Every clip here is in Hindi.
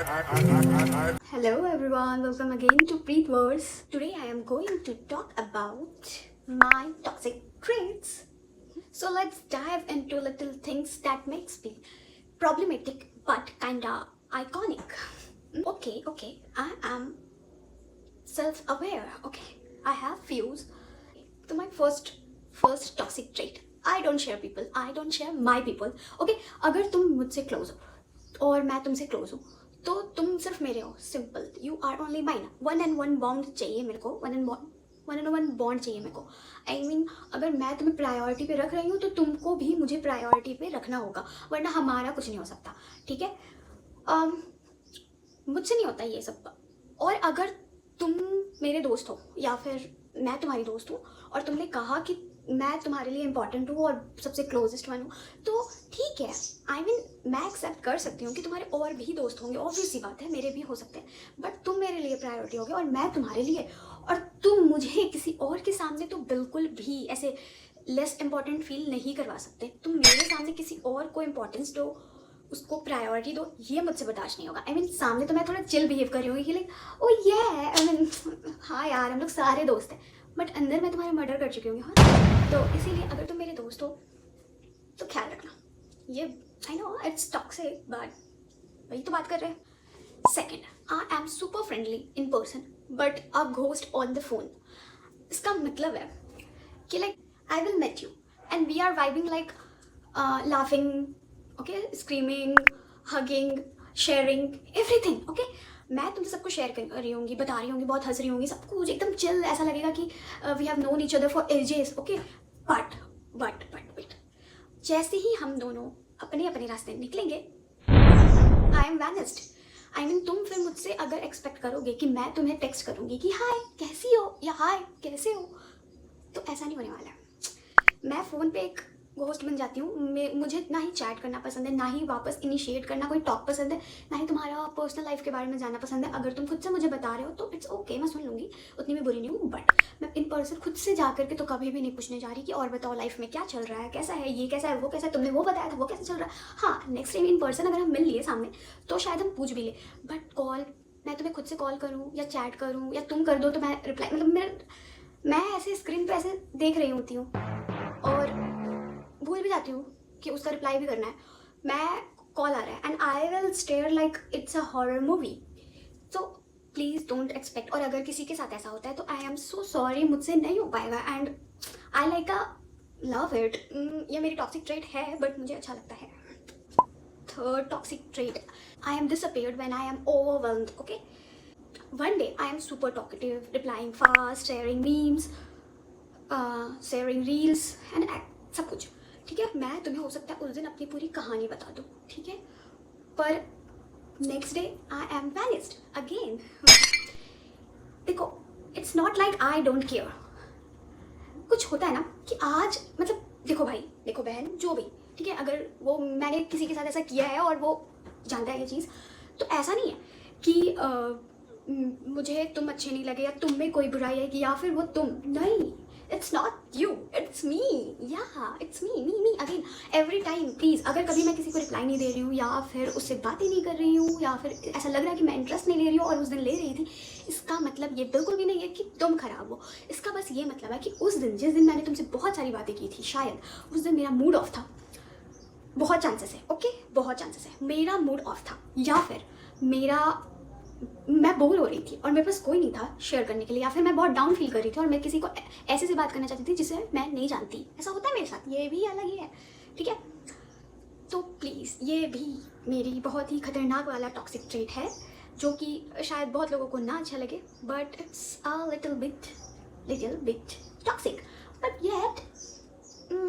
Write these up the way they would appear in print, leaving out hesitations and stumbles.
Hello everyone, welcome again to Preet Words. Today I am going to talk about my toxic traits. So let's dive into little things that makes me problematic but kinda iconic. Okay, I am self-aware. Okay, I have views. So my first toxic trait. I don't share people. I don't share my people. Okay, अगर तुम मुझसे close हो और मैं तुमसे close हूँ तो तुम सिर्फ मेरे हो. Simple. You are only mine. One and one bond चाहिए मेरे को. वन एंड वन बॉन्ड चाहिए मेरे को. आई मीन अगर मैं तुम्हें प्रायोरिटी पे रख रही हूँ तो तुमको भी मुझे प्रायोरिटी पे रखना होगा, वरना हमारा कुछ नहीं हो सकता. ठीक है. मुझसे नहीं होता ये सब. और अगर तुम मेरे दोस्त हो या फिर मैं तुम्हारी दोस्त हूँ और तुमने कहा कि मैं तुम्हारे लिए इम्पॉर्टेंट हूँ और सबसे क्लोजेस्ट वन हूँ, तो ठीक है. आई मीन मैं एक्सेप्ट कर सकती हूँ कि तुम्हारे और भी दोस्त होंगे. ऑब्वियस सी बात है, मेरे भी हो सकते हैं. बट तुम मेरे लिए प्रायोरिटी होगे और मैं तुम्हारे लिए. और तुम मुझे किसी और के सामने तो बिल्कुल भी ऐसे लेस इम्पॉर्टेंट फील नहीं करवा सकते. तुम मेरे सामने किसी और को इम्पोर्टेंस दो, उसको प्रायोरिटी दो, ये मुझसे बर्दाश्त नहीं होगा. आई मीन सामने तो मैं थोड़ा चिल बिहेव कर रही हूँ कि लाइक ओ ये आई मीन हाँ यार हम लोग सारे दोस्त हैं, बट अंदर मैं तुम्हारा मर्डर कर चुकी हूँ. हाँ, तो इसीलिए अगर तुम मेरे दोस्त हो तो ख्याल रखना. ये I know it's toxic but वही तो बात कर रहे हैं. Second, I am super friendly in person but a ghost on the phone. इसका मतलब है कि like I will meet you and we are vibing like laughing, okay, screaming, hugging, sharing everything. Okay, मैं तुमसे सब कुछ शेयर कर रही होंगी, बता रही होंगी, बहुत हंस रही होंगी, सब कुछ एकदम चिल. ऐसा लगेगा कि we have known each other for ages. Okay, but wait, जैसे ही हम दोनों अपने अपने रास्ते निकलेंगे I am vanished. I mean तुम फिर मुझसे अगर एक्सपेक्ट करोगे कि मैं तुम्हें टेक्स्ट करूँगी कि हाय कैसी हो या हाय कैसे हो, तो ऐसा नहीं होने वाला है. मैं फ़ोन पे एक घोस्ट बन जाती हूँ. मुझे ना ही चैट करना पसंद है, ना ही वापस इनिशिएट करना कोई टॉक पसंद है, ना ही तुम्हारा पर्सनल लाइफ के बारे में जानना पसंद है. अगर तुम खुद से मुझे बता रहे हो तो इट्स ओके, मैं सुन लूँगी, उतनी भी बुरी नहीं हूँ. बट मैं इन पर्सन खुद से जा करके तो कभी भी नहीं पूछने जा रही कि और बताओ लाइफ में क्या चल रहा है, कैसा है, ये कैसा है, वो कैसा है, तुमने वो बताया था, वो कैसा चल रहा है. हाँ, नेक्स्ट टाइम इन पर्सन अगर हम मिल लिए सामने तो शायद हम पूछ भी ले. बट कॉल, मैं तुम्हें खुद से कॉल करूँ या चैट करूँ या तुम कर दो तो मैं रिप्लाई, मतलब मैं ऐसे स्क्रीन पर ऐसे देख रही होती हूँ और भूल भी जाती हूँ कि उसका रिप्लाई भी करना है. मैं कॉल आ रहा है and I will stare like it's a horror movie. So please don't expect. और अगर किसी के साथ ऐसा होता है तो आई एम सो सॉरी, मुझसे नहीं हो पाएगा. And I like a love it. ये मेरी टॉक्सिक ट्रेट है बट मुझे अच्छा लगता है. Third toxic trait, I am disappeared when I am overwhelmed. Okay, one day I am super talkative, replying fast, sharing memes, sharing reels and सब कुछ. ठीक है, मैं तुम्हें हो सकता है उस दिन अपनी पूरी कहानी बता दूँ. ठीक है, पर next day I am vanished again. देखो, it's not like I don't care. कुछ होता है ना कि आज मतलब देखो भाई, देखो बहन, जो भी, ठीक है, अगर वो मैंने किसी के साथ ऐसा किया है और वो जानता है ये चीज़, तो ऐसा नहीं है कि मुझे तुम अच्छे नहीं लगे या तुम में कोई बुराई है कि या फिर वो तुम. नहीं, it's not you, it's me. या it's me again every time. Please, अगर कभी मैं किसी को रिप्लाई नहीं दे रही हूँ या फिर उससे बातें नहीं कर रही हूँ या फिर ऐसा लग रहा है कि मैं इंटरेस्ट नहीं ले रही हूँ और उस दिन ले रही थी, इसका मतलब ये बिल्कुल भी नहीं है कि तुम खराब हो. इसका बस ये मतलब है कि उस दिन जिस दिन मैंने तुमसे बहुत सारी बातें की थी, शायद उस दिन मेरा मूड ऑफ था. बहुत चांसेस है, ओके, बहुत चांसेस है मेरा मूड ऑफ था, या फिर मैं बोर हो रही थी और मेरे पास कोई नहीं था शेयर करने के लिए, या फिर मैं बहुत डाउन फील कर रही थी और मैं किसी को ऐसे से बात करना चाहती थी जिसे मैं नहीं जानती. ऐसा होता है मेरे साथ, ये भी अलग ही है. ठीक है, तो प्लीज़, ये भी मेरी बहुत ही खतरनाक वाला टॉक्सिक ट्रेट है जो कि शायद बहुत लोगों को ना अच्छा लगे, but it's a little bit toxic. But yet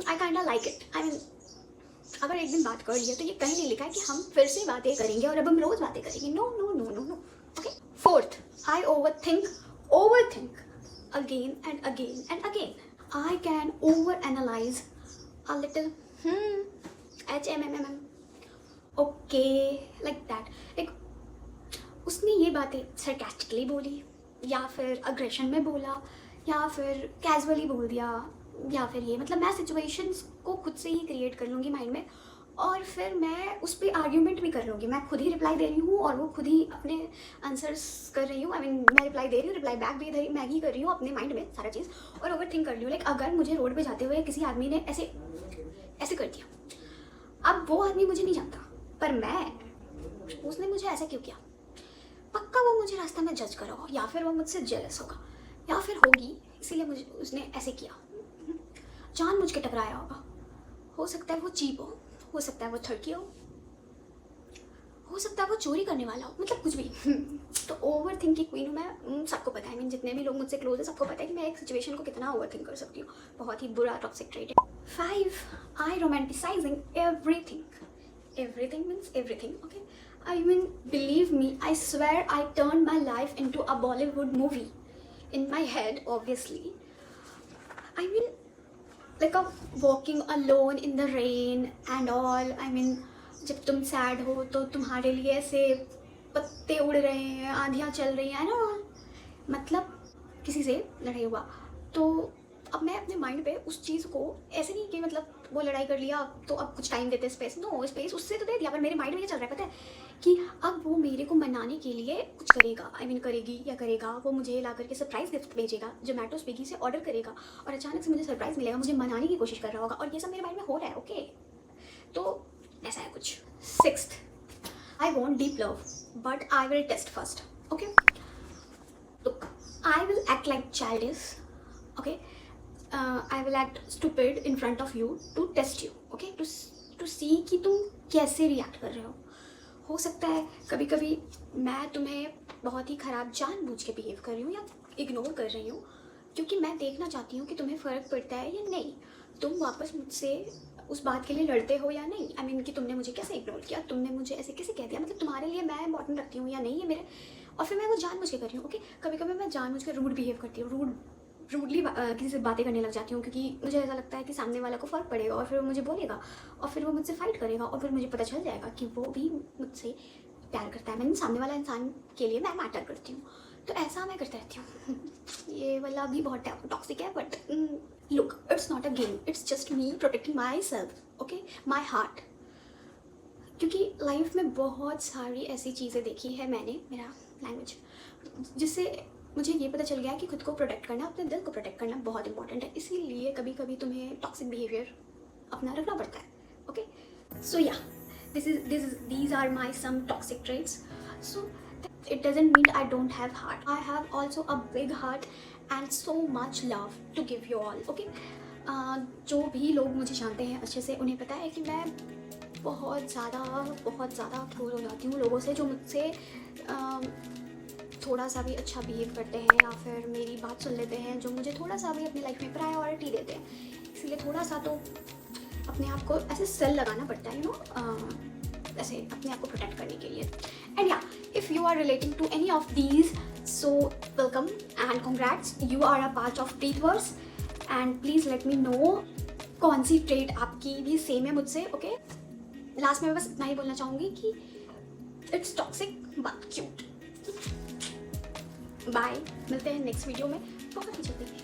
I kinda like it. I mean अगर एक दिन बात कर लिया तो ये कहीं नहीं लिखा है कि हम फिर से बातें करेंगे और अब हम रोज़ बातें करेंगे. No no no no no. Okay, fourth, I overthink again and again. I can overanalyze a little. HMMM. Okay, like that. Like उसने ये बातें sarcastically बोली या फिर अग्रेशन में बोला या फिर कैजुअली बोल दिया या फिर ये, मतलब मैं सिचुएशंस को खुद से ही क्रिएट कर लूँगी माइंड में और फिर मैं उस पर आर्ग्यूमेंट भी कर लूँगी। मैं खुद ही रिप्लाई दे रही हूँ और वो खुद ही अपने आंसर्स कर रही हूँ। मैं रिप्लाई दे रही हूँ, रिप्लाई बैक भी इधर मैं ही कर रही हूँ अपने माइंड में सारा चीज़, और ओवर थिंक कर रही हूँ। लाइक अगर मुझे रोड पे जाते हुए किसी आदमी ने ऐसे ऐसे कर दिया, अब वो आदमी मुझे नहीं जानता, पर उसने मुझे ऐसा क्यों किया, पक्का वो मुझे रास्ता में जज करा होगा, या फिर वो मुझसे जेलस होगा, या फिर होगी इसीलिए मुझे उसने ऐसे किया, जानबूझ के टकराया होगा। हो सकता है वो चीप हो सकता है वो थर्की हो सकता है वो चोरी करने वाला हो, मतलब कुछ भी। तो ओवर थिंक की क्वीन हूँ मैं, सबको पता है। जितने भी लोग मुझसे क्लोज है सबको पता है कि मैं एक सिचुएशन को कितना ओवर थिंक कर सकती हूँ। बहुत ही बुरा टॉक्सिक ट्रेट है। 5. I romanticizing everything. Everything means everything, okay? I mean, believe me, I swear I turned my life into a Bollywood movie. In my head, obviously. I mean, like a walking alone in the rain and all. I mean, जब तुम सैड हो तो तुम्हारे लिए ऐसे पत्ते उड़ रहे हैं, आंधियाँ चल रही हैं ना, मतलब किसी से लड़ाई हुआ तो अब मैं अपने माइंड पे उस चीज़ को ऐसे नहीं कि मतलब वो लड़ाई कर लिया तो अब कुछ टाइम देते स्पेस, नो स्पेस उससे तो दे दिया, पर मेरे माइंड में ये चल रहा है पता है कि अब वो मेरे को मनाने के लिए कुछ करेगा, करेगी या करेगा, वो मुझे ला करके सरप्राइज गिफ्ट भेजेगा, जोमेटो स्विगी से ऑर्डर करेगा और अचानक से मुझे सरप्राइज मिलेगा, मुझे मनाने की कोशिश कर रहा होगा, और ये सब मेरे माइंड में हो रहा है। ओके, तो ऐसा है कुछ। 6th, I want deep love, but I will test first. Okay? Look, I will act like childish. Okay? I will act stupid in front of you to test you. Okay? To see कि तुम कैसे रिएक्ट कर रहे हो सकता है कभी कभी मैं तुम्हें बहुत ही ख़राब जानबूझ के बिहेव कर रही हूँ या इग्नोर कर रही हूँ, क्योंकि मैं देखना चाहती हूँ कि तुम्हें फ़र्क पड़ता है या नहीं, तुम वापस मुझसे उस बात के लिए लड़ते हो या नहीं। कि तुमने मुझे कैसे इग्नोर किया, तुमने मुझे ऐसे कैसे कह दिया, मतलब तुम्हारे लिए मैं इंपॉर्टेंट रखती हूँ या नहीं ये मेरे, और फिर मैं वो जानबूझ के कर रही हूँ। ओके, कभी कभी मैं जानबूझ के रूड बिहेव करती हूँ, रूडली किसी से बातें करने लग जाती हूँ, क्योंकि मुझे ऐसा लगता है कि सामने वाला को फ़र्क पड़ेगा और फिर वो मुझे बोलेगा और फिर वो मुझसे फाइट करेगा और फिर मुझे पता चल जाएगा कि वो भी मुझसे प्यार करता है, सामने वाला इंसान के लिए मैं मैटर करती हूँ, तो ऐसा मैं करती रहती हूँ। ये वाला भी बहुत टॉक्सिक है, but look, it's not a game, it's just me protecting my self, okay, my heart. क्योंकि लाइफ में बहुत सारी ऐसी चीज़ें देखी है मैंने, मेरा लैंग्वेज, जिससे मुझे ये पता चल गया कि खुद को प्रोटेक्ट करना, अपने दिल को प्रोटेक्ट करना बहुत इंपॉर्टेंट है। इसीलिए कभी कभी तुम्हें टॉक्सिक बिहेवियर अपना रखना पड़ता है। ओके, सो या these are my some toxic traits. So it doesn't mean I don't have heart. I have also a big heart and so much love to give you all. Okay, जो भी लोग मुझे जानते हैं अच्छे से, उन्हें पता है कि मैं बहुत ज़्यादा क्लोज हो जाती हूँ लोगों से जो मुझसे थोड़ा सा भी अच्छा बिहेव करते हैं या फिर मेरी बात सुन लेते हैं, जो मुझे थोड़ा सा भी अपनी लाइफ में प्रायोरिटी देते हैं। इसलिए थोड़ा सा तो अपने आप को ऐसे सेल लगाना पड़ता है, ऐसे अपने आप को प्रोटेक्ट करने के लिए। And yeah, if you are relating to any of these, so welcome and congrats, you are a part of Preetverse, and please let me know कौन सी ट्रेट आपकी भी सेम है मुझसे। ओके, लास्ट में मैं बस इतना ही बोलना चाहूँगी कि it's toxic but cute. Bye, मिलते हैं नेक्स्ट वीडियो में बहुत ही जल्दी।